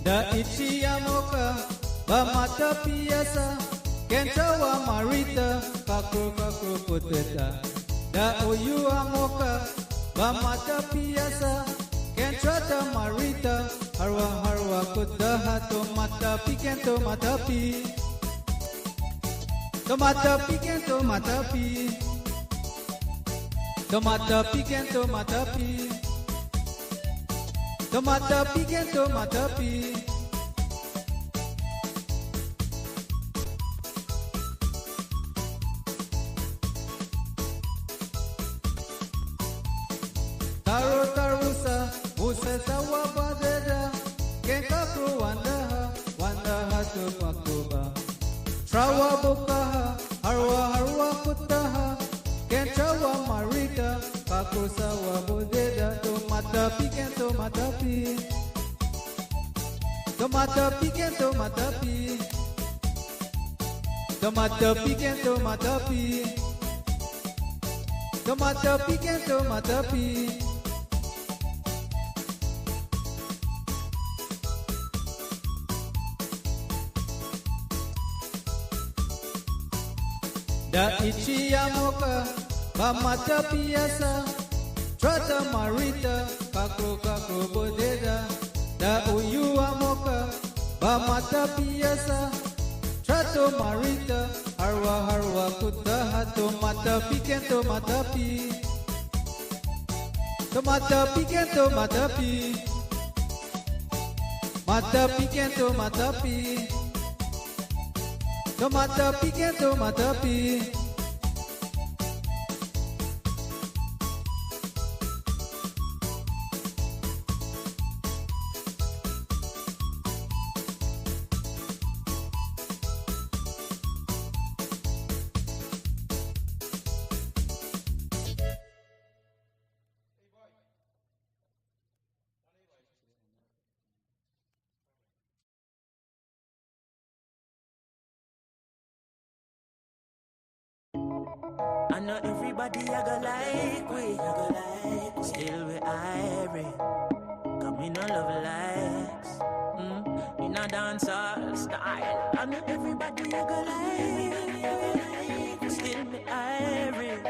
Da ichiyamoka, bamata piasa, kenchawa marita, kakro kakro poteta. Da oyuamoka, bamata piasa, kenchata marita, harwa harwa kudaha tomata piken tomata pi. Tomata piken tomata pi. Tomata piken tomata pi. Tomata piken tomata pi. Taro tarusa, usesa wabadeda, kenkaku wandaha, wandaha tupakuba. Trawa bukaha, harwa harwa kutaha, kenchawa marita, kakusa wabudeda, tomata piken tomata pi. Tomata piken tomata pi. Tomata piken tomata pi. Tomata piken tomata pi. Da ichiyamoka, bamata piasa, trata marita, kakro kakro bodeda. Da uyuamoka, bamata piasa, trato marita, harwa harwa kudaha tomata piken tomata pi. Tomata piken tomata pi. Mata piken tomata pi. Tomata piken tomata pi. I know everybody I go like we, still we irate. Cause me no love likes, me no dance all style. I know everybody I go like, still we irate.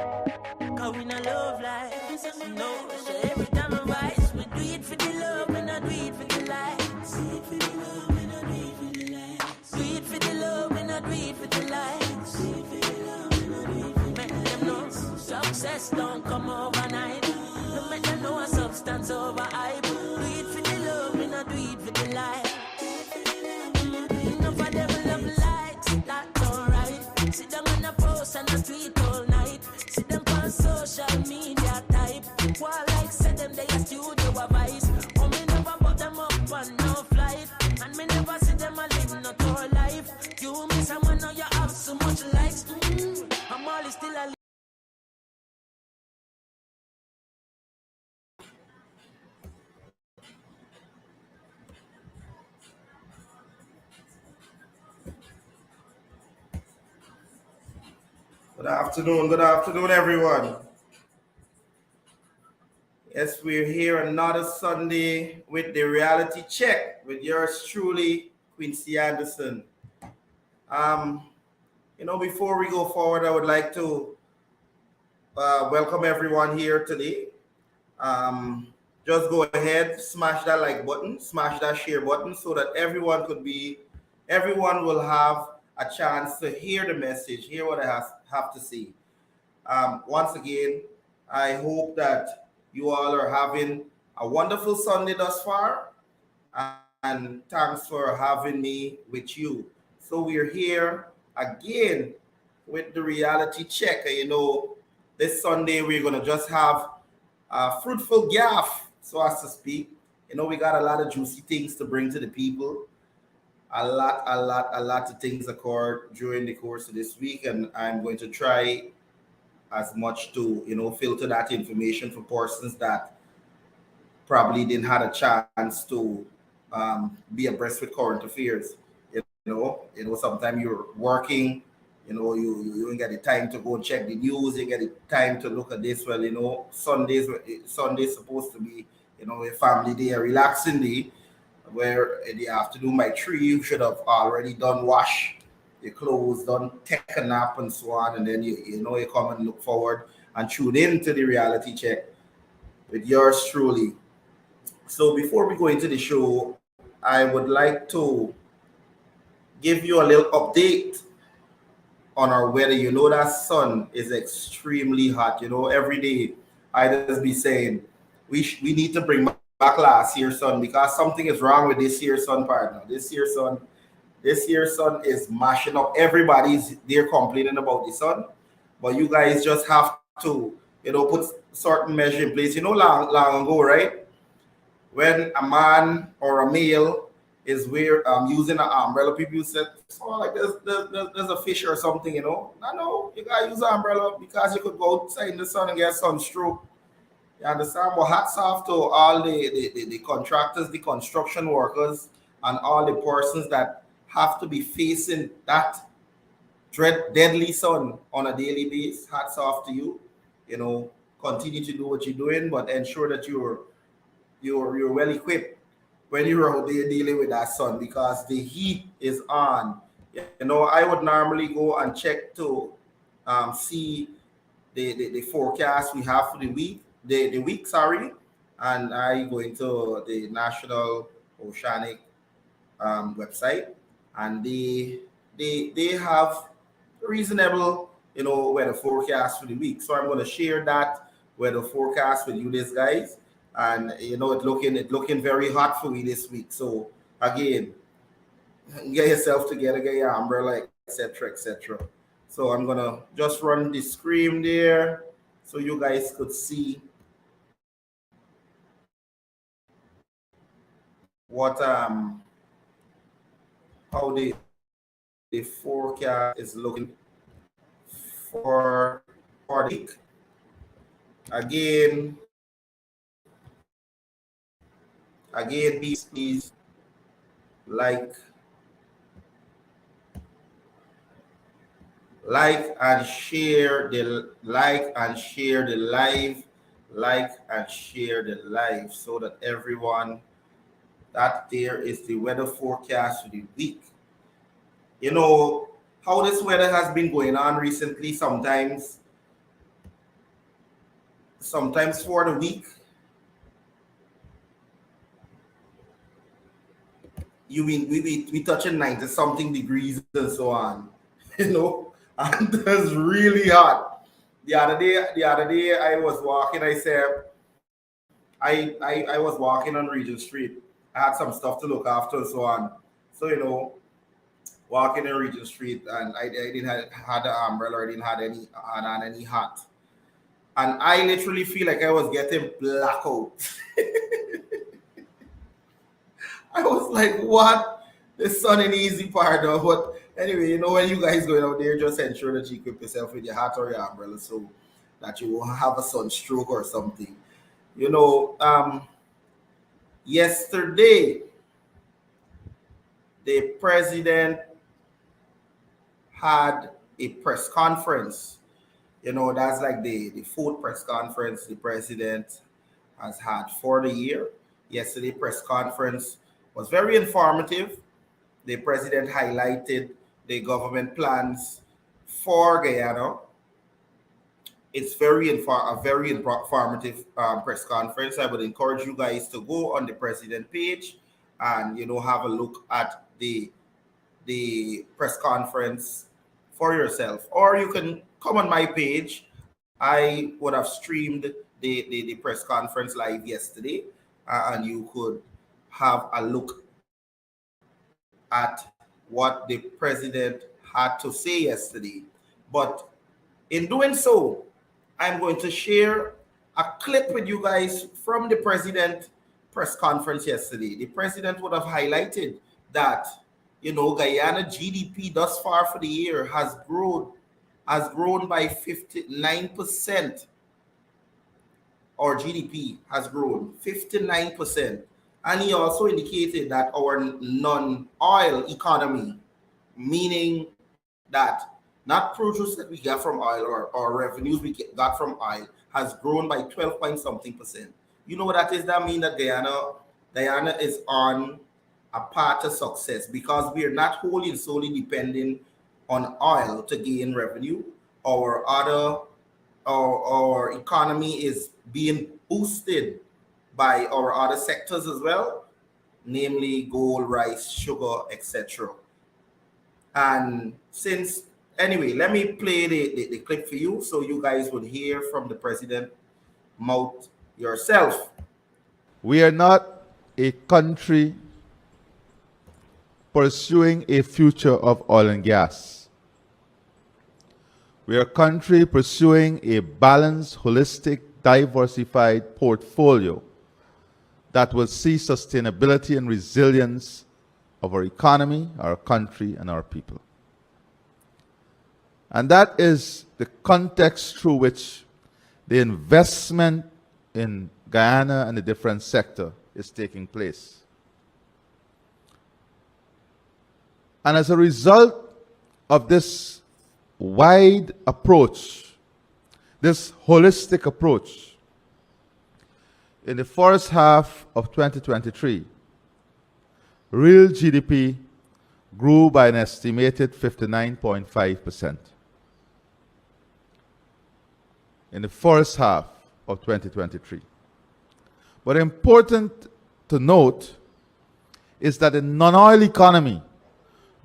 Cause we no love likes, no. So every time I rise, we do it for the love, we not do it for the likes. Do it for the love, we not do it for the likes. Do it for the love, we not do it for the likes. Do it for the love. Success don't come overnight. No make them know a substance over hype. Do it for the love, we not do it for the life. Enough of them love likes, that's alright. Sit down on a post and a tweet all night. Sit them on social media type. While like said them they a studio advice. Oh me never put them up on no flight. And me never see them a live no tour life. You miss someone now you have so much likes. I'm always still a Good afternoon, everyone. Yes, we're here another Sunday with the reality check with yours truly, Quincy Anderson. Before we go forward, I would like to welcome everyone here today. Just go ahead, smash that like button, smash that share button so that everyone will have a chance to hear the message, hear what I have to say. Once again, I hope that you all are having a wonderful Sunday thus far, and thanks for having me with you. So we're here again with the reality check. This Sunday we're gonna just have a fruitful gaff, so as to speak. We got a lot of juicy things to bring to the people. A lot of things occurred during the course of this week, and I'm going to try as much to filter that information for persons that probably didn't have a chance to be abreast with current affairs. Sometimes you're working, you don't get the time to go check the news, you get the time to look at this. Sunday's supposed to be a family day, a relaxing day, where in the afternoon by 3 you should have already done wash your clothes, done take a nap and so on, and then you come and look forward and tune in to the reality check with yours truly. So before we go into the show, I would like to give you a little update on our weather. You know that sun is extremely hot. Every day I just be saying we need to bring back last year's sun because something is wrong with this year's sun, partner. This year's sun is mashing up. Everybody's there complaining about the sun, but you guys just have to put certain measure in place. Long ago, right? When a man or a male is using an umbrella, people said, "Oh, like there's a fish or something." No, you gotta use an umbrella because you could go outside in the sun and get sunstroke. You understand? But hats off to all the contractors, the construction workers, and all the persons that have to be facing that deadly sun on a daily basis. Hats off to you. Continue to do what you're doing, but ensure that you're well equipped when you're out there dealing with that sun because the heat is on. I would normally go and check to see the forecast we have for the week, sorry, and I go into the National Oceanic website, and they have reasonable weather forecast for the week. So I'm going to share that weather forecast with you, this guys, and it's looking very hot for me this week. So again, get yourself together, get your umbrella, etc., etc. So I'm gonna just run the screen there so you guys could see what how the forecast is looking for the week. Again, please and share the live so that everyone that there is the weather forecast for the week. How this weather has been going on recently, sometimes for the week we touching 90 something degrees and so on, and it's really hot. The other day I was walking. I said I was walking on Regent Street. I had some stuff to look after and so on. So walking in Regent Street, and I didn't had an umbrella. I didn't had on any hat, and I literally feel like I was getting blackout. I was like, what? The sun in easy part of what? Anyway, when you guys going out there, just ensure that you equip yourself with your hat or your umbrella so that you won't have a sunstroke or something. Yesterday, the president had a press conference. That's like the fourth press conference the president has had for the year. Yesterday press conference was very informative. The president highlighted the government plans for Guyana. It's a very informative press conference. I would encourage you guys to go on the president page and have a look at the press conference for yourself, or you can come on my page. I would have streamed the press conference live yesterday, and you could have a look at what the president had to say yesterday. But in doing so, I'm going to share a clip with you guys from the president press conference yesterday. The president would have highlighted that Guyana GDP thus far for the year has grown by 59%. Our GDP has grown 59%. And he also indicated that our non-oil economy, meaning that not produce that we get from oil or revenues we got from oil, has grown by 12 point something percent. You know what that is? That means that Guyana is on a part of success because we are not wholly and solely depending on oil to gain revenue. Our economy is being boosted by our other sectors as well, namely gold, rice, sugar, etc. And since anyway, let me play the clip for you so you guys would hear from the president mouth yourself. We are not a country pursuing a future of oil and gas. We are a country pursuing a balanced, holistic, diversified portfolio that will see sustainability and resilience of our economy, our country, and our people. And that is the context through which the investment in Guyana and the different sector is taking place. And as a result of this wide approach, this holistic approach, in the first half of 2023, real GDP grew by an estimated 59.5%. In the first half of 2023. But important to note is that the non-oil economy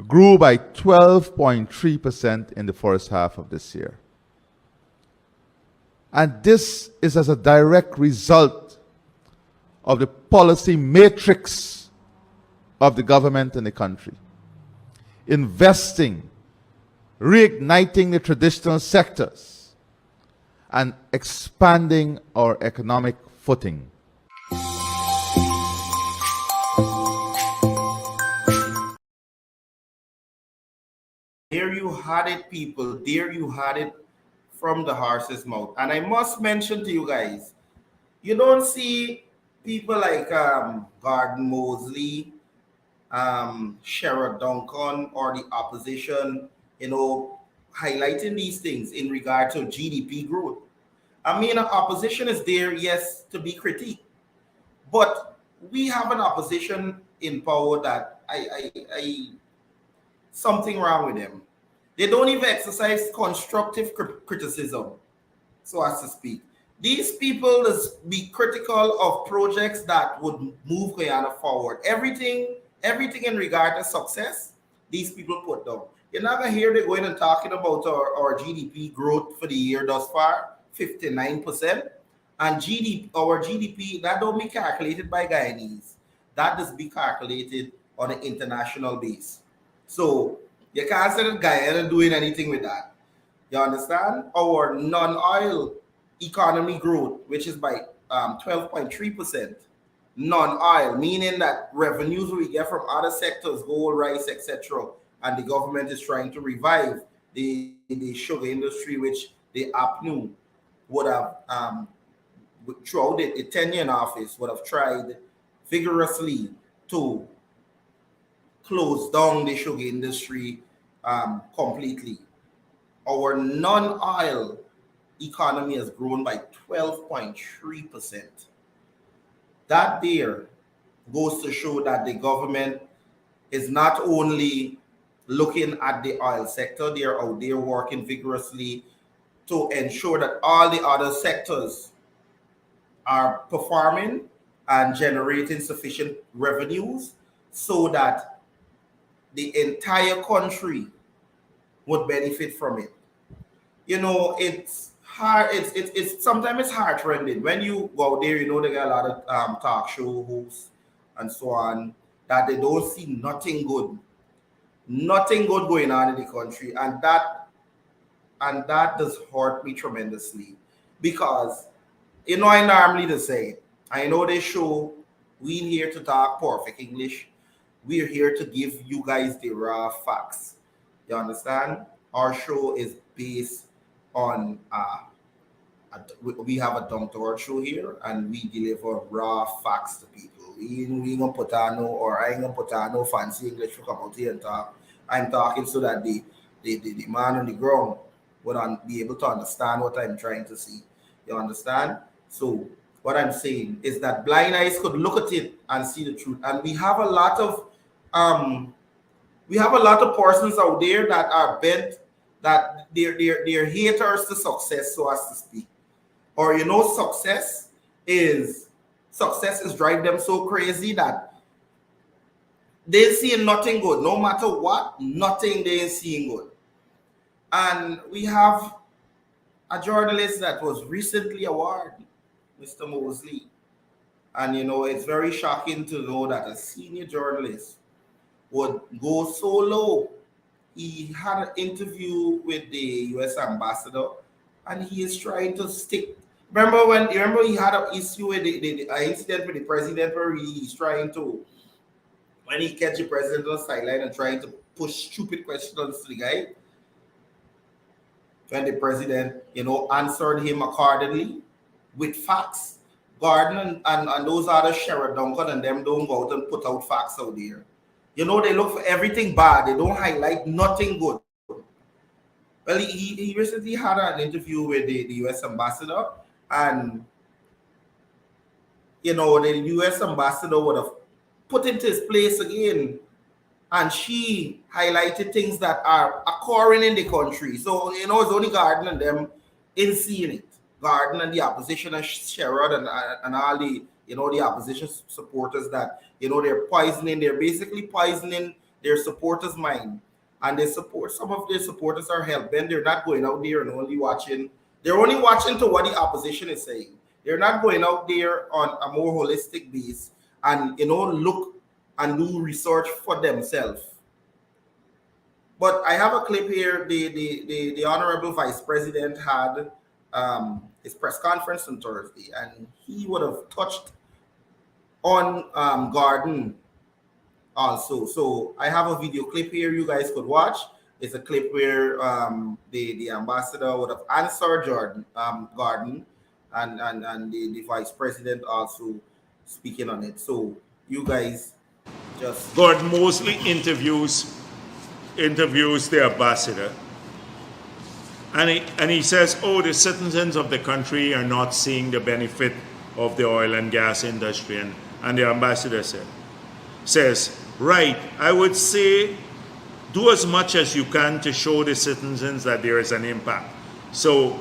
grew by 12.3% in the first half of this year. And this is as a direct result of the policy matrix of the government and the country. Investing, reigniting the traditional sectors, and expanding our economic footing. There you had it, people. There you had it from the horse's mouth. And I must mention to you guys, you don't see people like Gordon Mosley, Sherrod Duncan, or the opposition, highlighting these things in regard to GDP growth. I mean, opposition is there, yes, to be critiqued. But we have an opposition in power that something wrong with them. They don't even exercise constructive criticism, so as to speak. These people is be critical of projects that would move Guyana forward. Everything in regard to success, these people put down. You're not gonna hear they going and talking about our GDP growth for the year thus far, 59%. And our GDP, that don't be calculated by Guyanese. That does be calculated on an international base. So you can't say that Guyana doing anything with that. You understand? Our non-oil economy growth, which is by 12.3%. Non-oil, meaning that revenues we get from other sectors, gold, rice, etc., and the government is trying to revive the sugar industry, which the APNU would have, throughout the tenure in office, would have tried vigorously to close down the sugar industry completely. Our non-oil economy has grown by 12.3%. That there goes to show that the government is not only looking at the oil sector, they are out there working vigorously to ensure that all the other sectors are performing and generating sufficient revenues so that the entire country would benefit from it. It's hard. It's sometimes it's heartrending when you go out there. They got a lot of talk show hosts and so on that they don't see nothing good going on in the country, and that does hurt me tremendously because I normally just say I know they show we here to talk perfect English. We're here to give you guys the raw facts. You understand? Our show is based on we have a down-to-earth show here, and we deliver raw facts to people. We ain't gonna put on I ain't gonna put on no fancy English to come out here and talk. I'm talking so that the man on the ground would be able to understand what I'm trying to see. You understand? So what I'm saying is that blind eyes could look at it and see the truth. And we have a lot of We have a lot of persons out there that are bent, that they're haters to success, so as to speak. Or success is drive them so crazy that they see nothing good. No matter what, nothing they seeing good. And we have a journalist that was recently awarded, Mr. Mosley. And it's very shocking to know that a senior journalist would go so low. He had an interview with the US ambassador, and he is trying to stick. Remember he had an issue with the incident with the president where he's trying to, when he catch the president on the sideline and trying to push stupid questions to the guy. When the president, answered him accordingly with facts. Gordon and those other Sherrod Duncan and them don't go out and put out facts out there. They look for everything bad. They don't highlight nothing good. Well, he recently had an interview with the US ambassador, and the US ambassador would have put him to his place again, and she highlighted things that are occurring in the country. So it's only Gordon and them in seeing it. Gordon and the opposition and Sherrod and all the the opposition supporters that they're basically poisoning their supporters' mind. And some of their supporters are hell-bent. They're not going out there and only watching. They're only watching to what the opposition is saying. They're not going out there on a more holistic base and look and do research for themselves. But I have a clip here. The Honorable Vice President had his press conference on Thursday, and he would have touched on Gordon also. So I have a video clip here you guys could watch. It's a clip where the ambassador would have answered Gordon and the vice president also speaking on it. So you guys just... Gordon Mosley interviews the ambassador, and he says, oh, the citizens of the country are not seeing the benefit of the oil and gas industry. And the ambassador says, right, I would say do as much as you can to show the citizens that there is an impact. So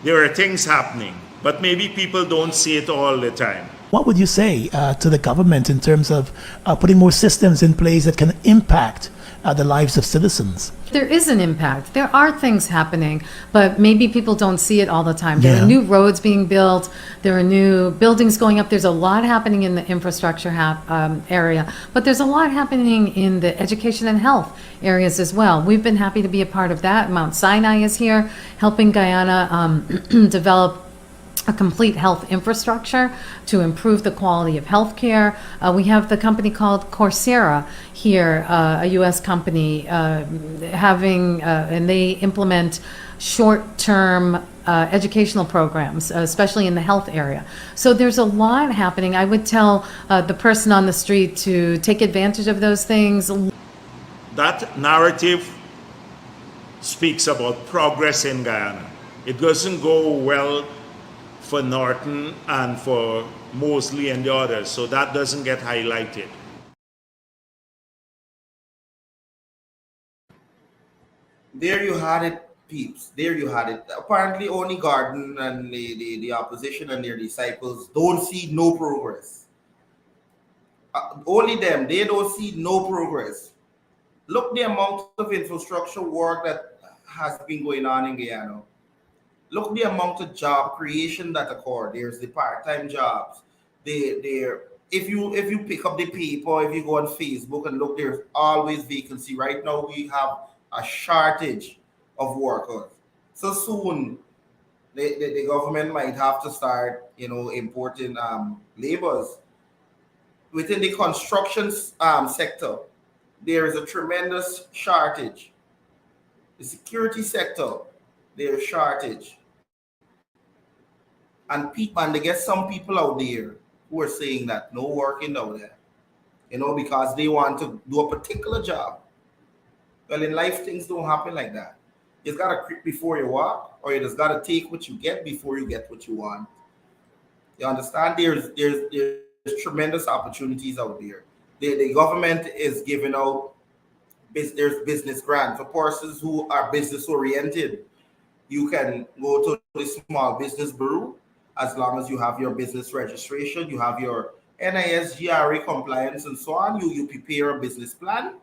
there are things happening, but maybe people don't see it all the time. What would you say to the government in terms of putting more systems in place that can impact the lives of citizens? There is an impact. There are things happening, but maybe people don't see it all the time. There are new roads being built. There are new buildings going up. There's a lot happening in the infrastructure area, but there's a lot happening in the education and health areas as well. We've been happy to be a part of that. Mount Sinai is here helping Guyana develop a complete health infrastructure to improve the quality of healthcare. We have the company called Coursera here, a U.S. company, and they implement short-term educational programs, especially in the health area. So there's a lot happening. I would tell the person on the street to take advantage of those things. That narrative speaks about progress in Guyana. It doesn't go well for Norton and for Mosley and the others, so that doesn't get highlighted. There you had it, peeps. There you had it. Apparently only Gordon and the opposition and their disciples don't see no progress. Only them, they don't see no progress. Look the amount of infrastructure work that has been going on in Guyana. Look the amount of job creation that occurred. There's the part-time jobs. If you pick up the paper, if you go on Facebook and look, there's always vacancy. Right now we have a shortage of workers. So soon the government might have to start, importing laborers. Within the construction sector, there is a tremendous shortage. The security sector, there's shortage. And they get some people out there who are saying that no working out there, because they want to do a particular job. Well, in life, things don't happen like that. You just got to creep before you walk, or you just got to take what you get before you get what you want. You understand? There's tremendous opportunities out there. The government is giving out there's business grant for persons who are business oriented. You can go to the small business bureau as long as you have your business registration, you have your NIS, GRA compliance, and so on. You prepare a business plan,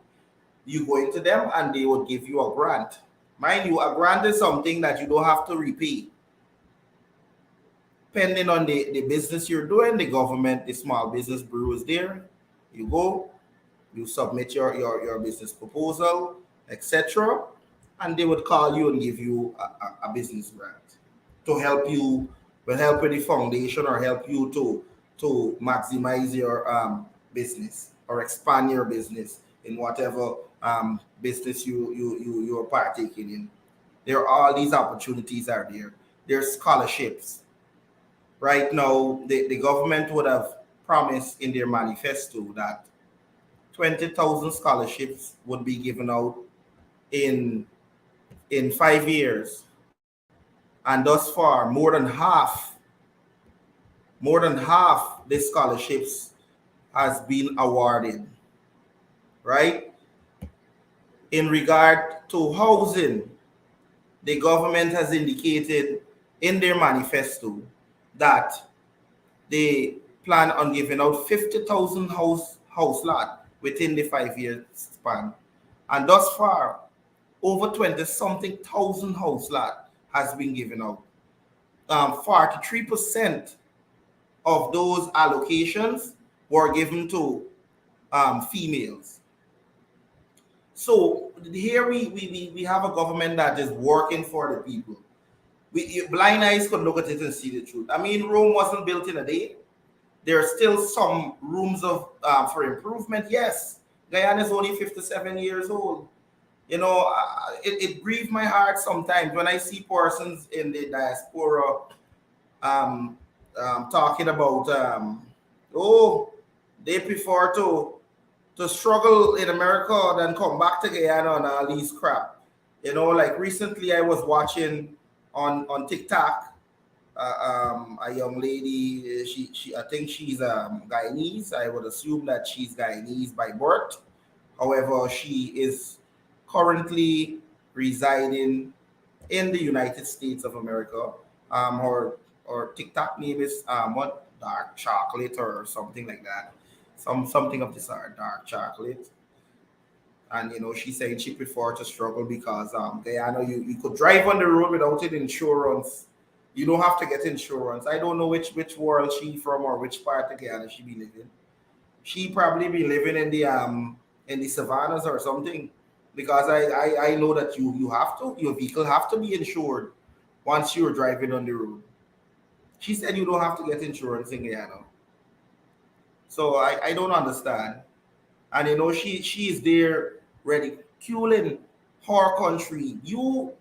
you go into them, and they would give you a grant. Mind you, a grant is something that you don't have to repay. Depending on the business you're doing, the government, the small business bureau is there. You go, you submit your business proposal, etc., and they would call you and give you a business grant to help you, will help with the foundation or help you to maximize your business or expand your business in whatever business you're partaking in. There are all these opportunities are there. There's scholarships. Right now, the government would have promised in their manifesto that 20,000 scholarships would be given out in 5 years, and thus far more than half the scholarships has been awarded. Right? In regard to housing, the government has indicated in their manifesto that they plan on giving out 50,000 house lot within the 5-year span. And thus far, over 20-something thousand house lot has been given out. 43% of those allocations were given to females. So here we have a government that is working for the people. Blind eyes could look at it and see the truth. I mean, Rome wasn't built in a day. There are still some rooms of for improvement. Yes, Guyana is only 57 years old. You know, it grieves my heart sometimes when I see persons in the diaspora talking about, they prefer to struggle in America than come back to Guyana and all these crap. You know, like recently I was watching on TikTok, a young lady, she I think she's Guyanese. I would assume that she's Guyanese by birth. However, she is currently residing in the United States of America. Her TikTok name is what, dark chocolate or something like that. Something of the sort, dark chocolate. And you know, she's saying she prefer to struggle because Guyana, you could drive on the road without an insurance. You don't have to get insurance. I don't know which world she from or which part of Guyana she be living. She probably be living in the savannas or something, because I know that you have to, your vehicle have to be insured once you're driving on the road. She said you don't have to get insurance in Guyana. So I don't understand. And you know, she is there ridiculing her country. You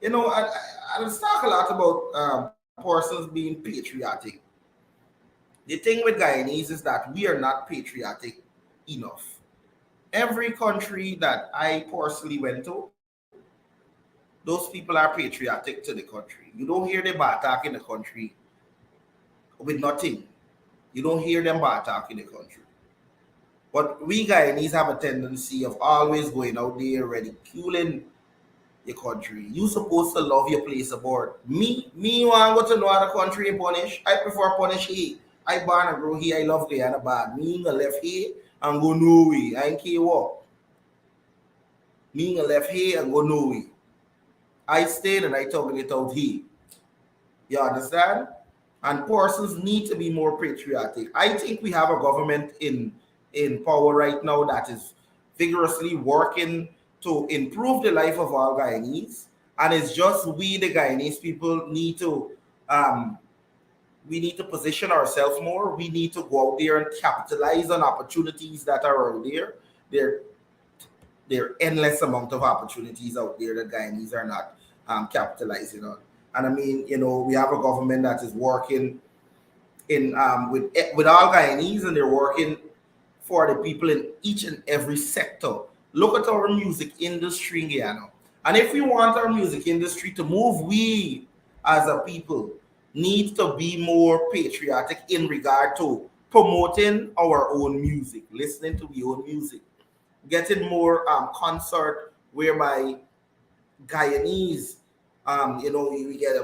know, I talk a lot about persons being patriotic. The thing with Guyanese is that we are not patriotic enough. Every country that I personally went to, those people are patriotic to the country. You don't hear them batak in the country with nothing. You don't hear them batak in the country. But we Guyanese have a tendency of always going out there ridiculing your country. You supposed to love your place aboard. Me want to go to no other country and punish. I prefer punish here. I born and grow here. I love Guyana bad. Me gonna left here and go Norway. I ain't care what. Me gonna left here and go Norway. I stayed and I took it out here. You understand? And persons need to be more patriotic. I think we have a government in power right now that is vigorously working to improve the life of all Guyanese. And it's just we, the Guyanese people, need to position ourselves more. We need to go out there and capitalize on opportunities that are out there. There are endless amount of opportunities out there that Guyanese are not capitalizing on. And I mean, you know, we have a government that is working in with all Guyanese, and they're working for the people in each and every sector. Look at our music industry in Guyana. And if we want our music industry to move, we as a people need to be more patriotic in regard to promoting our own music, listening to our own music, getting more concert whereby Guyanese, we get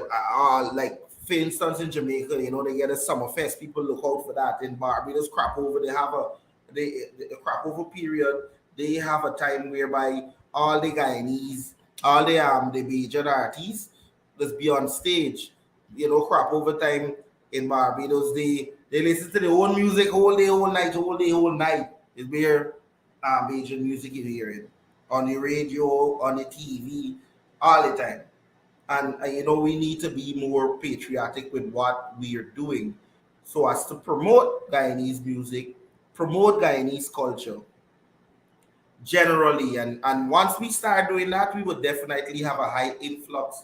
like for instance in Jamaica, they get a summer fest. People look out for that. In Barbados, crop over, they have the crop over period. They have a time whereby all the Guyanese, all the major artists, just be on stage. Crop over time in Barbados, they listen to their own music all day, all night, all day, all night. It's where major music you hear it on the radio, on the TV, all the time. And we need to be more patriotic with what we are doing, so as to promote Guyanese music, promote Guyanese culture generally. And once we start doing that, we would definitely have a high influx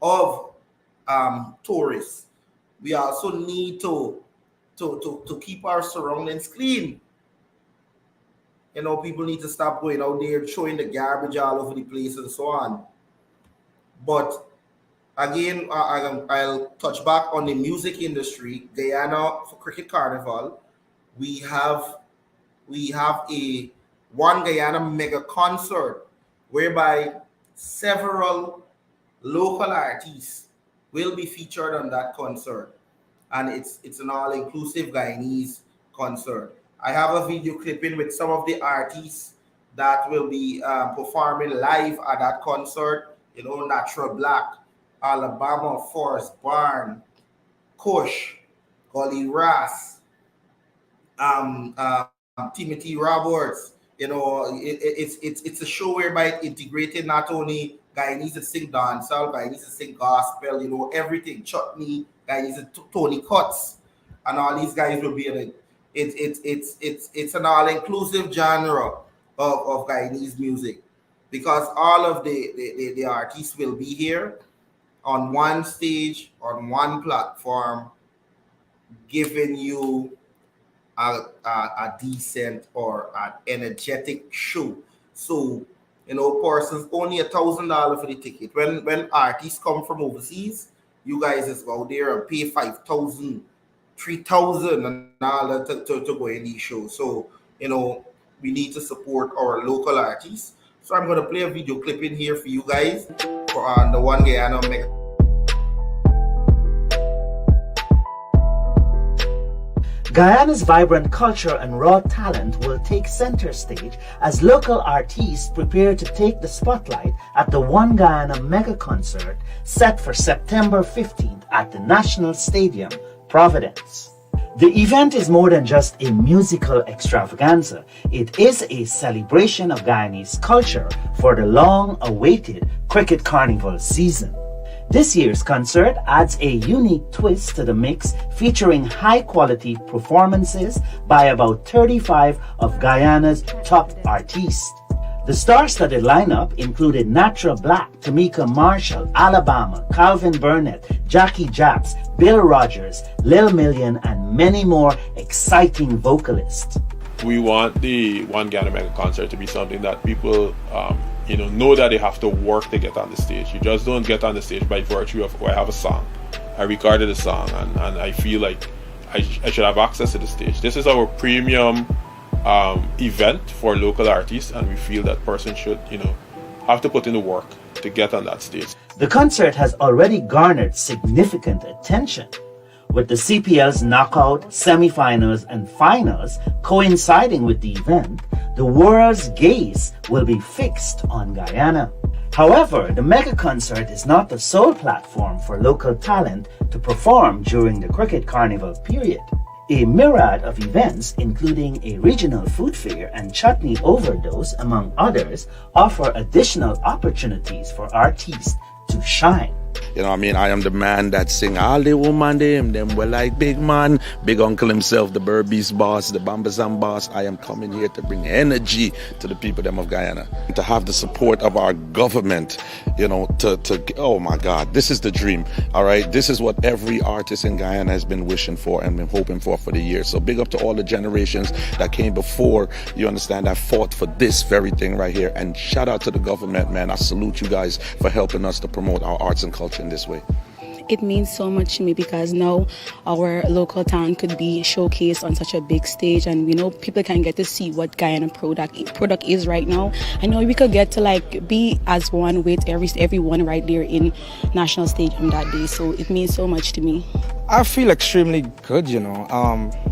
of tourists. We also need to keep our surroundings clean. People need to stop going out there throwing the garbage all over the place and so on. But again, I'll touch back on the music industry. Guyana for Cricket Carnival, we have a One Guyana mega concert whereby several local artists will be featured on that concert, and it's an all-inclusive Guyanese concert. I have a video clipping with some of the artists that will be performing live at that concert. Natural Black, Alabama, Forest Barn, Kush, Golly Ras, Timothy Roberts. It's a show whereby it integrated not only Guyanese to sing dancehall, Guyanese to sing gospel, everything, chutney, Guyanese to Tony Cuts, and all these guys will be in it. It's an all-inclusive genre of Guyanese music, because all of the artists will be here on one stage, on one platform, giving you a decent or an energetic show. So, persons only $1,000 for the ticket. When artists come from overseas, you guys just go out there and pay $5,000, $3,000 and all that to go in these shows. So, we need to support our local artists. So I'm going to play a video clip in here for you guys for the One Guyana mega. Guyana's vibrant culture and raw talent will take center stage as local artists prepare to take the spotlight at the One Guyana mega concert set for September 15th at the National Stadium, Providence. The event is more than just a musical extravaganza. It is a celebration of Guyanese culture for the long-awaited Cricket Carnival season. This year's concert adds a unique twist to the mix, featuring high-quality performances by about 35 of Guyana's top artists. The star-studded lineup included Natural Black, Tamika Marshall, Alabama, Calvin Burnett, Jackie Japs, Bill Rogers, Lil Million, and many more exciting vocalists. We want the One Guyana Mega Concert to be something that people know that they have to work to get on the stage. You just don't get on the stage by virtue of, I have a song, I recorded a song, and I feel like I should have access to the stage. This is our premium event for local artists, and we feel that person should have to put in the work to get on that stage. The concert has already garnered significant attention, with the CPL's knockout, semi-finals, and finals coinciding with the event. The world's gaze will be fixed on Guyana. However, the mega concert is not the sole platform for local talent to perform during the Cricket Carnival period. A myriad of events, including a regional food fair and chutney overdose, among others, offer additional opportunities for artists to shine. I am the man that sing all the woman them well like big man, big uncle himself, the Burbees boss, the Bambazam boss. I am coming here to bring energy to the people them of Guyana, to have the support of our government, oh my God, this is the dream. All right, this is what every artist in Guyana has been wishing for and been hoping for the years. So big up to all the generations that came before, you understand, that fought for this very thing right here. And shout out to the government, man. I salute you guys for helping us to promote our arts and culture in this way. It means so much to me because now our local town could be showcased on such a big stage, and we know people can get to see what Guyana product is right now. I know we could get to like be as one with everyone right there in National Stadium that day. So it means so much to me. I feel extremely good, you know.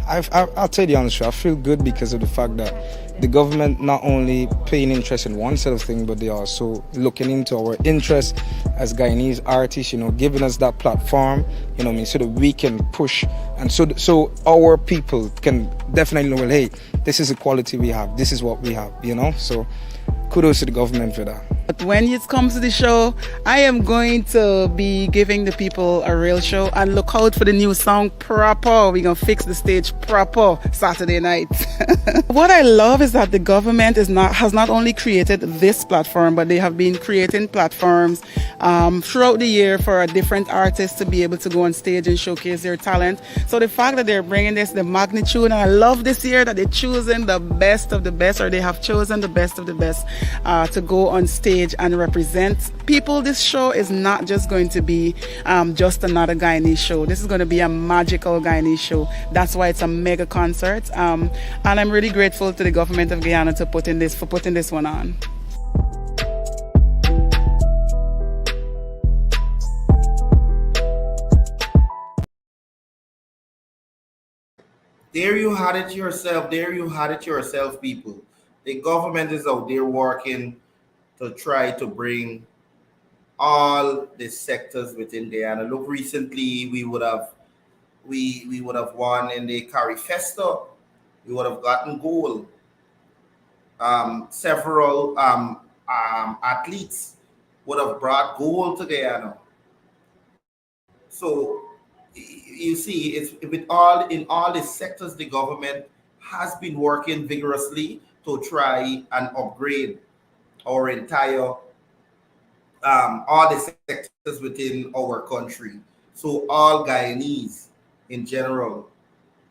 I'll tell you the honest truth. I feel good because of the fact that the government not only paying interest in one set of things, but they also looking into our interests as Guyanese artists, you know, giving us that platform, you know what I mean, so that we can push, and so our people can definitely know, well, hey, this is the quality we have, this is what we have, you know. So kudos to the government for that. But when it comes to the show, I am going to be giving the people a real show, and look out for the new song Proper. We're going to fix the stage proper Saturday night. What I love is that the government has not only created this platform, but they have been creating platforms throughout the year for different artists to be able to go on stage and showcase their talent. So the fact that they're bringing this, the magnitude, and I love this year that they're choosing the best of the best, or they have chosen the best of the best to go on stage and represent people. This show is not just going to be just another Guyanese show. This is going to be a magical Guyanese show. That's why it's a mega concert. And I'm really grateful to the government of Guyana for putting this one on. There you had it yourself. There you had it yourself, people. The government is out there working to try to bring all the sectors within Guyana. Look, recently we would have won in the Carifesta. We would have gotten gold. Several athletes would have brought gold to Guyana. So you see, it's in all the sectors, the government has been working vigorously to try and upgrade our entire all the sectors within our country. So all Guyanese in general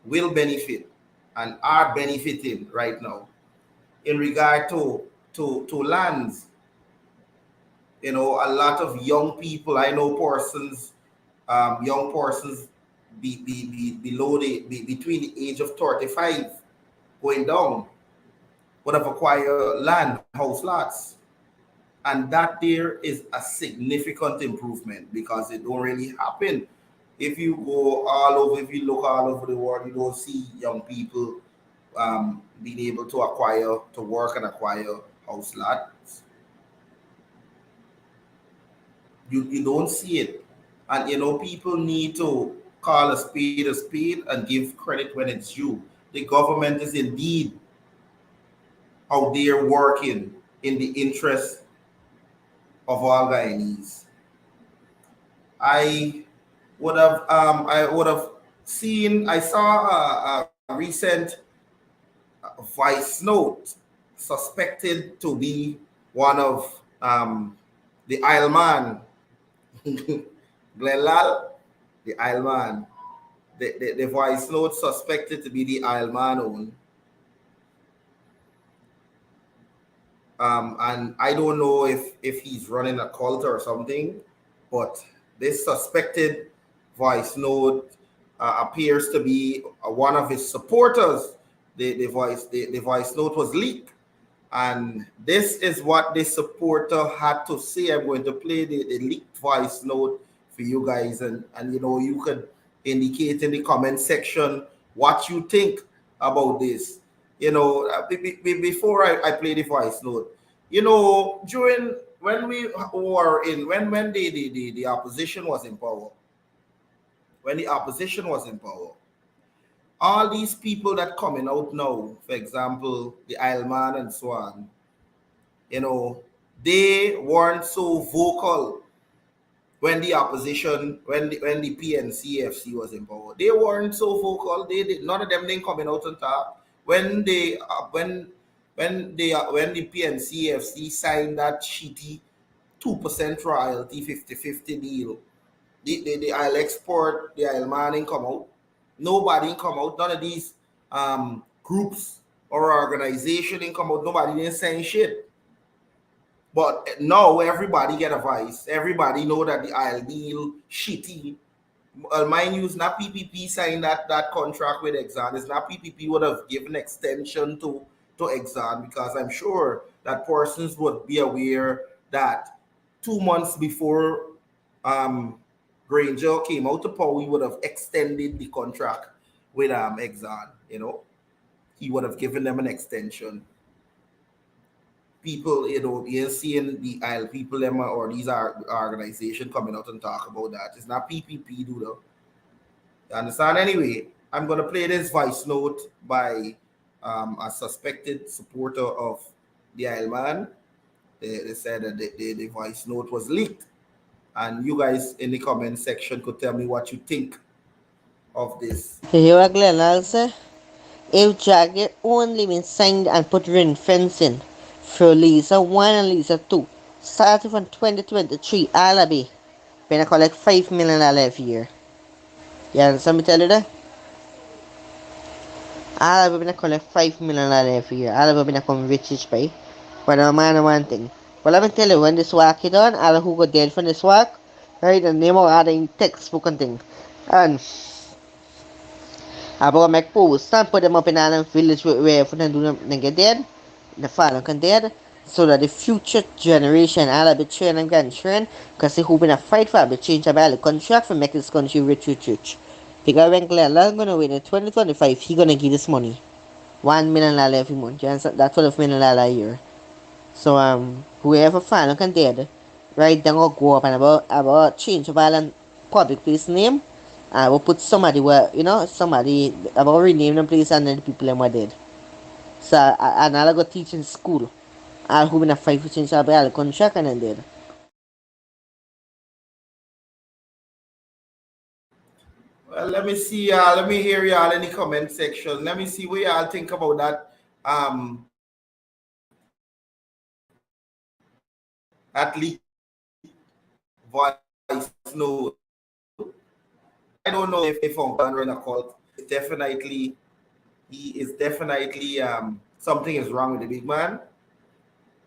will benefit and are benefiting right now. In regard to lands, you know, a lot of young people, I know persons, young persons between the age of 35 going down would have acquired land, house lots. And that there is a significant improvement because it don't really happen. If you go all over, if you look all over the world, you don't see young people being able to work and acquire house lots. You don't see it. And, you know, people need to call a spade and give credit when it's due. The government is indeed out there working in the interest of all Guyanese. I saw a recent voice note suspected to be one of the Isle Man, Glenlal, the Isle Man. The voice note suspected to be the Isle Man own. And I don't know if he's running a cult or something, but this suspected voice note appears to be one of his supporters. The voice note was leaked, and this is what the supporter had to say. I'm going to play the leaked voice note for you guys, and you know, you could indicate in the comment section what you think about this. You know, before I play the voice note, you know, when the opposition was in power, all these people that coming out now, for example, the Isle Man and so on, you know, they weren't so vocal when the opposition, when the PNCFC was in power. They weren't so vocal. None of them didn't coming out and talk. When the PNCFC signed that shitty 2% royalty 50-50 deal, the Isle Export, the Isle Man didn't come out. Nobody didn't come out. None of these groups or organization didn't come out. Nobody didn't say shit. But now everybody get a voice. Everybody know that the Isle deal shitty. mind you, it's not PPP signed that contract with Exxon. It's not PPP would have given extension to Exxon, because I'm sure that persons would be aware that 2 months before Granger came out to power, we would have extended the contract with Exxon. He would have given them an extension. People, you're seeing the IL people them or these are organization coming out and talk about that. It's not PPP, do though. You understand? Anyway, I'm gonna play this voice note by a suspected supporter of the IL man. They said that the voice note was leaked, and you guys in the comment section could tell me what you think of this. You hear what Glenn say? If Jagged only been signed and put ring fencing for Lisa 1 and Lisa 2, starting from 2023, Alabi, gonna collect $5 million every year. You understand me tell you that? Alabi gonna collect $5 million every year. Alabi gonna come rich pay. But no man one thing. But let me tell you, when this work is done, all who got dead from this work, right, the name of other in textbook and thing. And I'm gonna make posts and put them up in all village where for them do them get dead, the father can dead, so that the future generation all be trained and grandchildren, because they who been a fight for be change about the contract for make this country rich. Because when Glenn gonna win in 2025, he gonna give this money. $1 million every month. That's $12 million a year. So whoever final can dead, right, then go up and about change about public place name. I will put somebody where somebody about rename the place and then the people them were dead. So and I'll go teach in school. I'll who been a fight for change about the contract and then dead. Well, let me see y'all. Let me hear y'all in the comment section. Let me see what y'all think about that. At least voice note. I don't know if I'm run a cult. He is definitely something is wrong with the big man,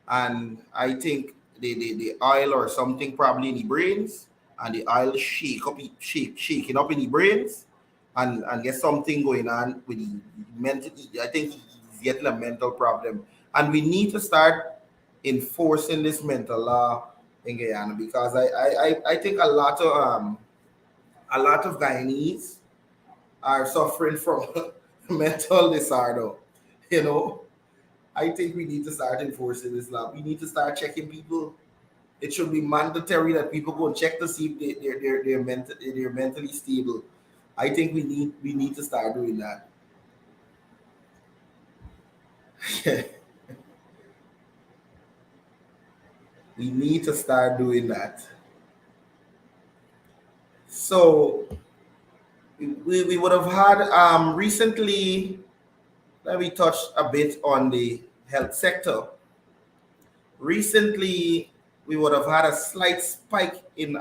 and I think the oil or something probably in the brains, and the oil shaking up in the brains, and there's something going on with the mental. I think he's getting a mental problem, and we need to start enforcing this mental law in Guyana, because I think a lot of Guyanese are suffering from mental disorder. I think we need to start enforcing this law. We need to start checking people. It should be mandatory that people go and check to see if they're mentally stable. I think we need to start doing that. We need to start doing that. So we would have had recently, let me touch a bit on the health sector. Recently, we would have had a slight spike in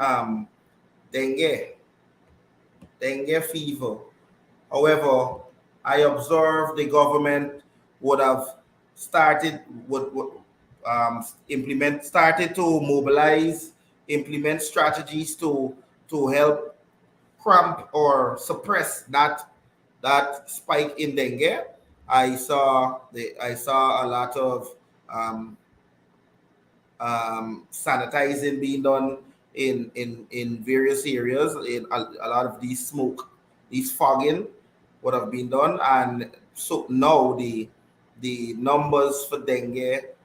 dengue fever. However, I observed the government would have started to mobilize, implement strategies to help cramp or suppress that spike in dengue. I saw a lot of sanitizing being done in various areas. In a lot of these fogging would have been done, and so now the numbers for dengue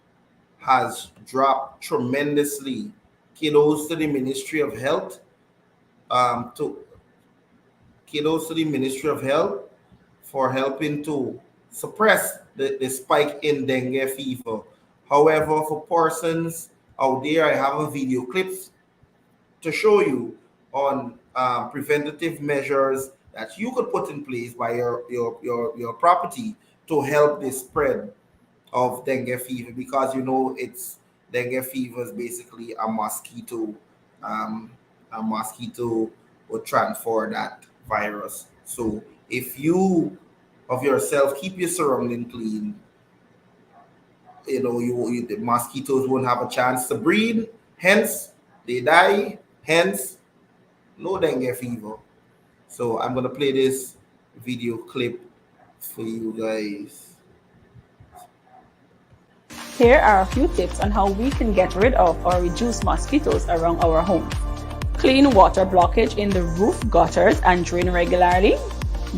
has dropped tremendously. Kudos to the Ministry of Health, for helping to suppress the spike in dengue fever. However, for persons out there, I have a video clips to show you on preventative measures that you could put in place by your property to help the spread of dengue fever, because it's dengue fever is basically a mosquito would transfer that virus. So if you of yourself keep your surrounding clean, the mosquitoes won't have a chance to breed, hence they die, hence no dengue fever. So I'm going to play this video clip for you guys. Here are a few tips on how we can get rid of or reduce mosquitoes around our home. Clean water blockage in the roof gutters and drain regularly.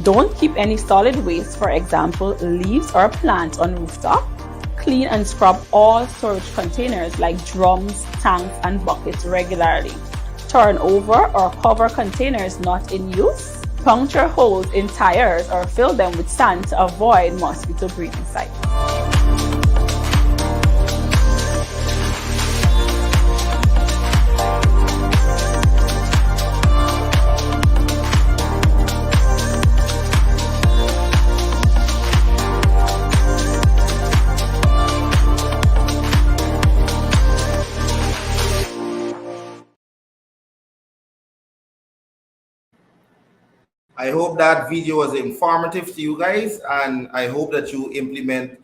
Don't keep any solid waste, for example, leaves or plants on rooftop. Clean and scrub all storage containers like drums, tanks, and buckets regularly. Turn over or cover containers not in use. Puncture holes in tires or fill them with sand to avoid mosquito breeding sites. I hope that video was informative to you guys, and I hope that you implement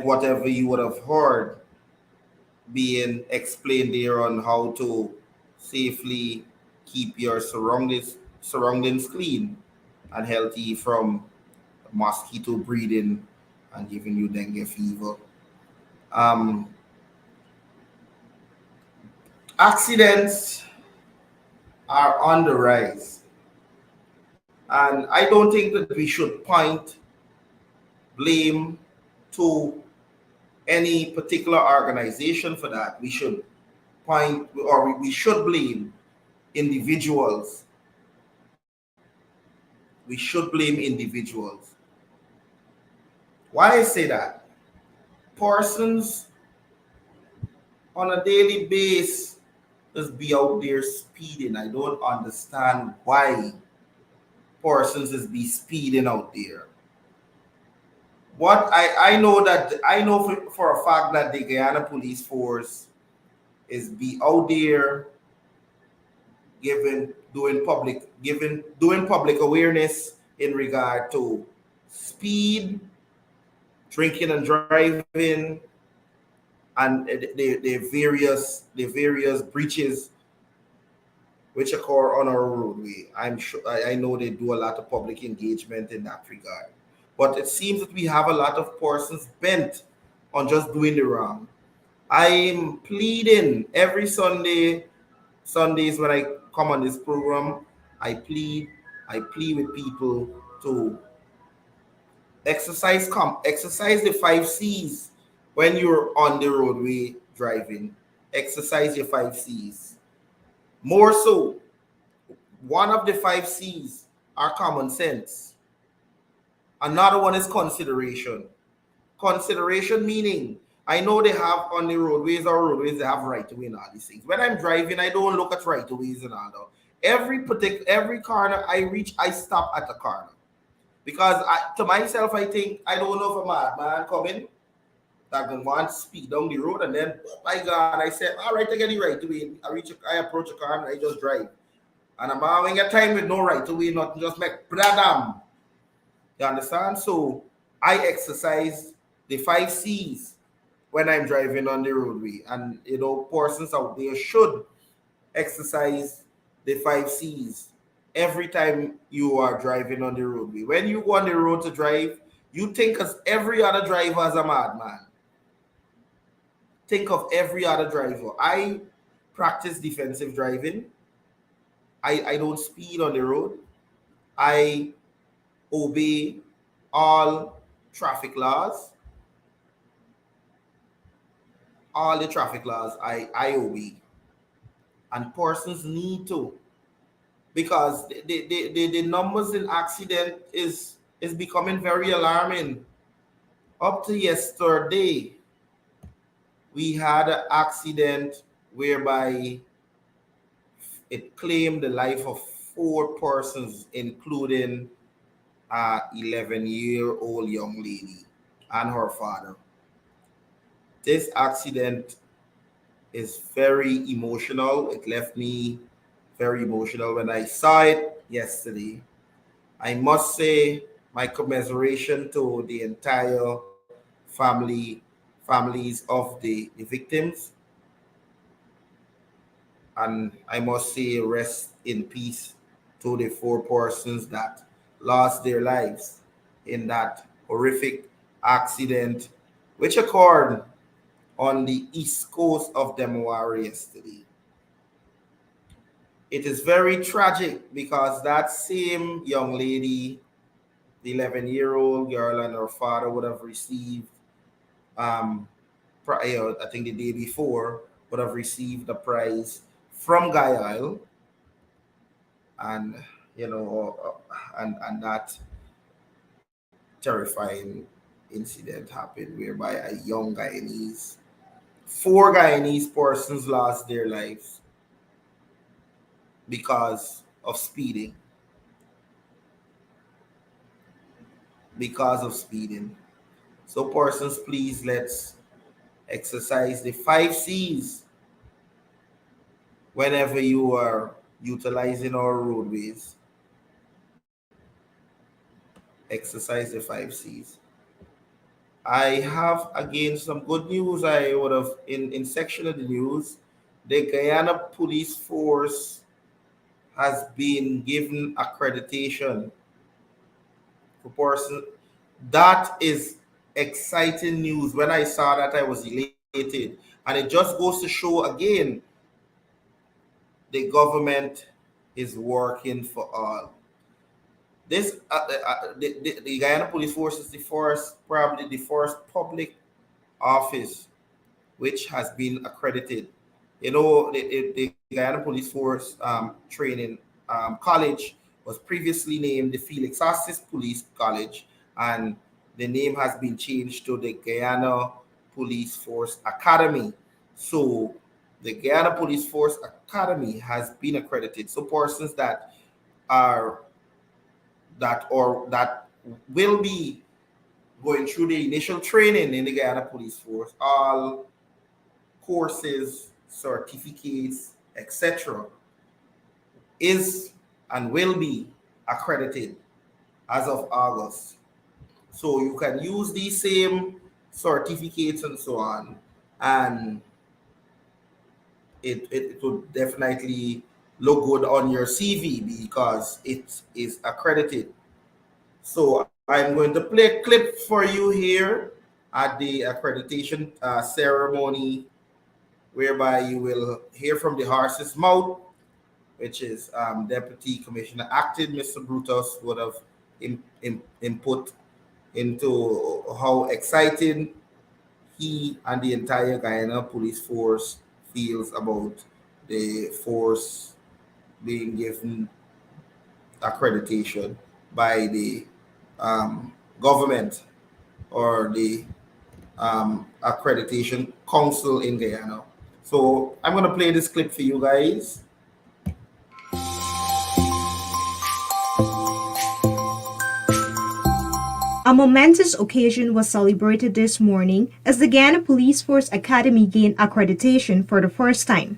whatever you would have heard being explained there on how to safely keep your surroundings clean and healthy from mosquito breeding and giving you dengue fever. Accidents are on the rise, and I don't think that we should point blame to any particular organization for that. We should we should blame individuals. We should blame individuals. Why I say that? Persons on a daily basis just be out there speeding. I don't understand why persons is be speeding out there. What I know for a fact that the Guyana Police Force is be out there doing public awareness in regard to speed, drinking and driving, and the various breaches which occur on our roadway. I know they do a lot of public engagement in that regard. But it seems that we have a lot of persons bent on just doing the wrong. I'm pleading every Sundays when I come on this program, I plead with people to exercise the 5 C's when you're on the roadway driving. Exercise your 5 C's. More so, one of the 5 C's are common sense. Another one is consideration. Consideration meaning, I know they have on the roadways they have right of way and all these things. When I'm driving, I don't look at right of ways and all that. Every corner I reach, I stop at the corner. Because to myself, I think, I don't know if a madman coming that can want to speed down the road, and then, oh my God, I said, all right, I get the right of way. I approach a car and I just drive. And I'm having a time with no right of way, nothing, just make bradam. You understand? So I exercise the 5 C's when I'm driving on the roadway. And, persons out there should exercise the 5 C's every time you are driving on the roadway. When you go on the road to drive, you think as every other driver as a madman. Think of every other driver. I practice defensive driving. I don't speed on the road. I obey all traffic laws. All the traffic laws I obey. And persons need to. Because the numbers in accident is becoming very alarming. Up to yesterday, we had an accident whereby it claimed the life of 4 persons, including an 11-year-old young lady and her father. This accident is very emotional. It left me very emotional when I saw it yesterday. I must say my commiseration to the entire families of the victims. And I must say, rest in peace to the 4 persons that lost their lives in that horrific accident, which occurred on the east coast of Demawari yesterday. It is very tragic because that same young lady, the 11-year-old girl, and her father would have received, I think the day before, would have received a prize from Gaia, and and that terrifying incident happened whereby a young Guyanese, 4 Guyanese persons lost their lives because of speeding. So persons, please, let's exercise the 5 C's whenever you are utilizing our roadways. Exercise the 5 C's. I have again some good news. I would have in section of the news, the Guyana Police Force has been given accreditation for person. That is exciting news. When I saw that, I was elated, and it just goes to show again, the government is working for all. This the Guyana Police Force is probably the first public office which has been accredited. The Guyana Police Force training college was previously named the Felix Assis Police College, and the name has been changed to the Guyana Police Force Academy. So the Guyana Police Force Academy has been accredited. So persons that will be going through the initial training in the Guyana Police Force, all courses, certificates, etc., is and will be accredited as of August. So you can use these same certificates and so on, and it would definitely look good on your CV because it is accredited. So I'm going to play a clip for you here at the accreditation ceremony, whereby you will hear from the horse's mouth, which is Deputy Commissioner Acting Mr. Brutus would have input into how excited he and the entire Guyana Police Force feels about the force being given accreditation by the government or the accreditation council in Guyana. So I'm going to play this clip for you guys. A momentous occasion was celebrated this morning as the Guyana Police Force Academy gained accreditation for the first time.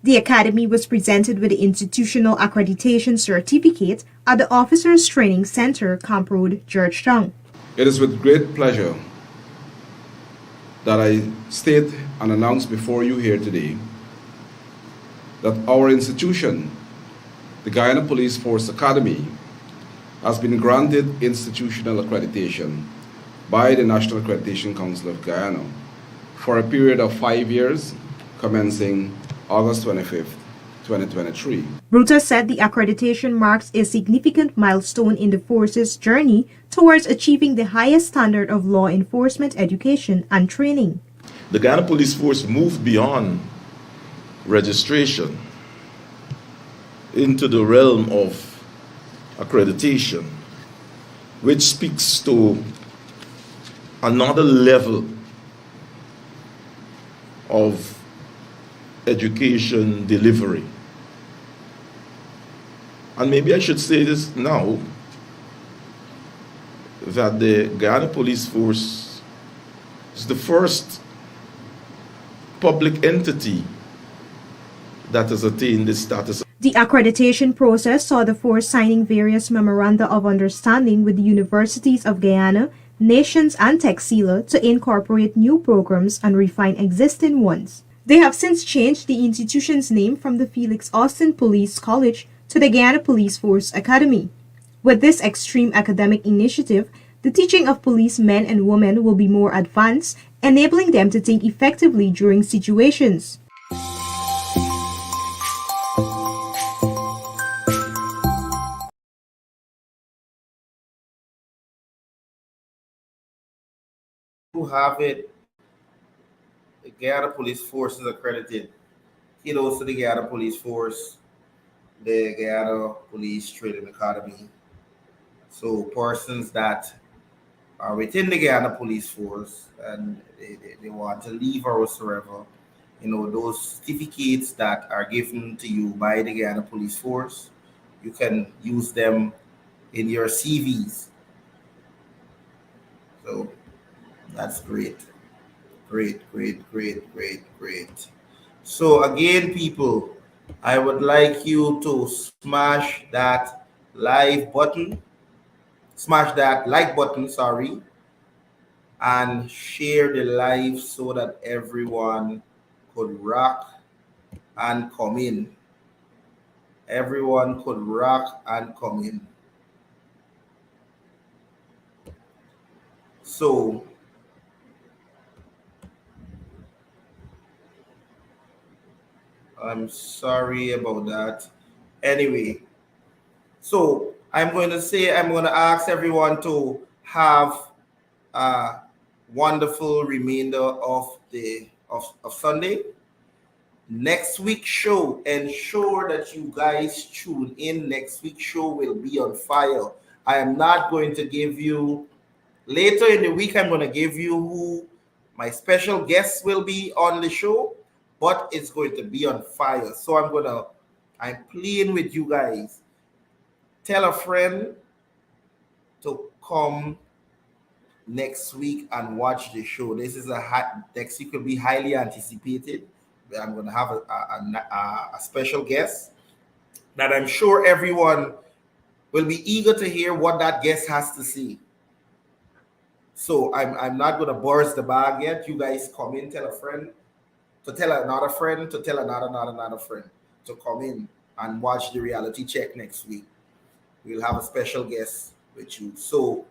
The Academy was presented with the Institutional Accreditation Certificate at the Officers Training Center, Camp Road, Georgetown. It is with great pleasure that I state and announce before you here today that our institution, the Guyana Police Force Academy, has been granted institutional accreditation by the National Accreditation Council of Guyana for a period of 5 years, commencing August 25th, 2023. Brutus said the accreditation marks a significant milestone in the force's journey towards achieving the highest standard of law enforcement education and training. The Guyana Police Force moved beyond registration into the realm of accreditation, which speaks to another level of education delivery. And maybe I should say this now, that the Guyana Police Force is the first public entity that has attained this status. The accreditation process saw the force signing various memoranda of understanding with the universities of Guyana, nations, and Texila to incorporate new programs and refine existing ones. They have since changed the institution's name from the Felix Austin Police College to the Guyana Police Force Academy. With this extreme academic initiative, the teaching of police men and women will be more advanced, enabling them to think effectively during situations. To have it, the Guyana Police Force is accredited. Kiddos to the Guyana Police Force, the Guyana Police Training Academy. So persons that are within the Guyana Police Force and they want to leave or whatsoever, those certificates that are given to you by the Guyana Police Force, you can use them in your CVs. So that's great. Great. So again, people, I would like you to smash that like button, and share the live so that everyone could rock and come in. So I'm sorry about that. Anyway, so I'm going to ask everyone to have a wonderful remainder of Sunday. Next week's show, ensure that you guys tune in. Next week's show will be on fire. I am not going to give you, later in the week, I'm going to give you who my special guests will be on the show, but it's going to be on fire. So I'm pleading with you guys. Tell a friend to come next week and watch the show. This is next week will be highly anticipated. I'm going to have a special guest that I'm sure everyone will be eager to hear what that guest has to say. So I'm not going to burst the bag yet. You guys come in, tell a friend, to tell another friend, to tell another friend to come in and watch the reality check next week. We'll have a special guest with you. So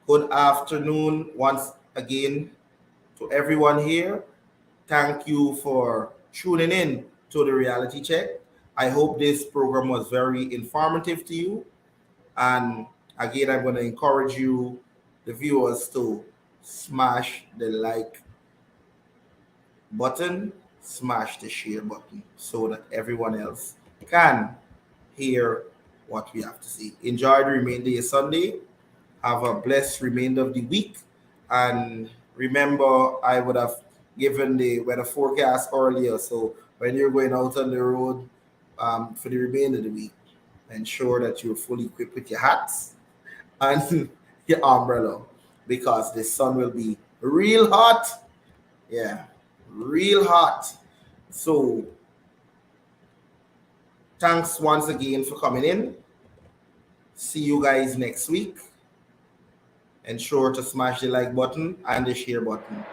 good afternoon once again to everyone here. Thank you for tuning in to the reality check. I hope this program was very informative to you. And again, I'm going to encourage you, the viewers, to smash the like button, smash the share button so that everyone else can hear what we have to say. Enjoy the remainder of your Sunday. Have a blessed remainder of the week. And remember, I would have given the weather forecast earlier. So when you're going out on the road for the remainder of the week, ensure that you're fully equipped with your hats and your umbrella, because the sun will be real hot. Yeah, real hot. So thanks once again for coming in. See you guys next week. Ensure to smash the like button and the share button.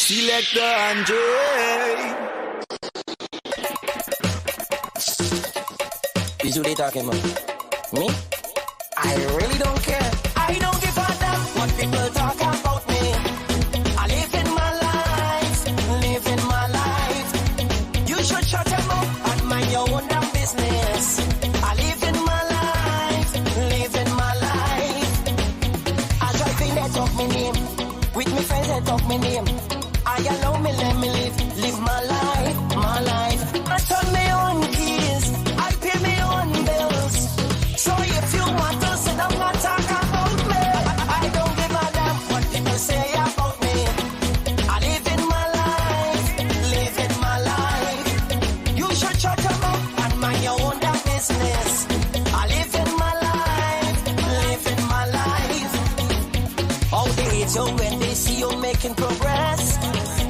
Selector Andre. Is who they talking about? Me? I really don't care. I don't give a damn what people talk about me. I live in my life. You should shut your mouth and mind your own damn business. I live in my life. I try to they talk me name. With me friends they talk me name. I allow me, let me live my life. I turn me on keys, I pay me on bills. So if you want to sit down and talk about me, I don't give a damn what people say about me. I live in my life. You should shut your mouth and mind your own damn business. I live in my life. All the hate you when they see you making progress,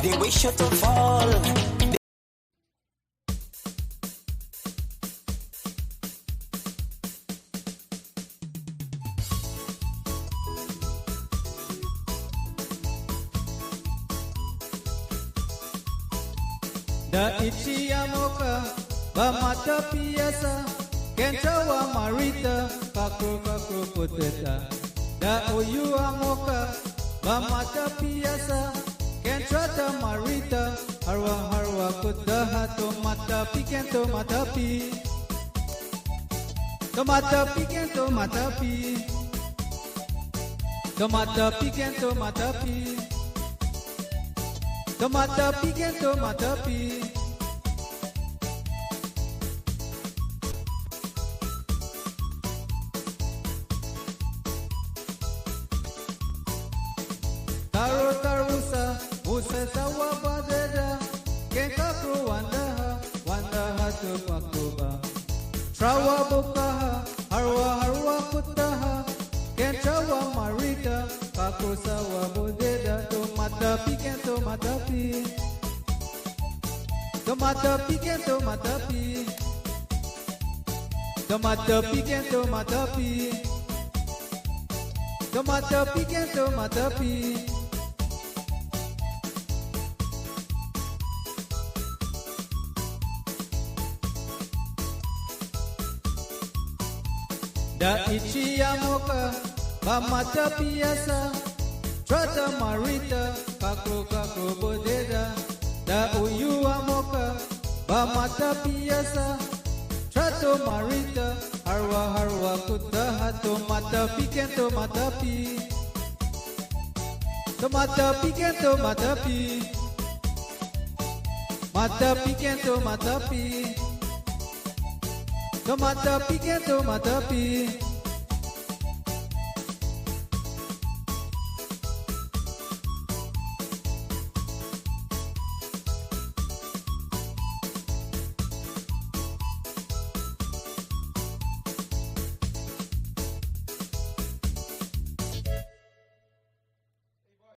they wish you to fall. Da ichiyamoka ba mata piasa kenchawa marita kakro kakro poteta. Da oyu amoka ba mata piasa kenchata marita harwa harwa kudaha tomata pi kento mata pi. Tomata pi kento mata pi. Tomata pi kento mata pi. Tomata pi kento mata pi. Taro tarusa usa sawa badeda kenka pro wandaha to pakoba. Trawa bukaha harwa harwa kutaha kenchawa marita kakusawa bodeda tomata pi kento mata pi. Tomata pi kento mata pi. Tomata pi kento mata pi. Tomata pi kento mata pi. Da ichiyamoka ba mata piasa trata marita kakro kakro bodeda. Da uyu amoka ba mata piasa trato marita harwa harwa kudaha tomata pi kento mata pi. Tomata pi kento mata pi. Mata pi kento mata pi. Tomata pi kento mata pi.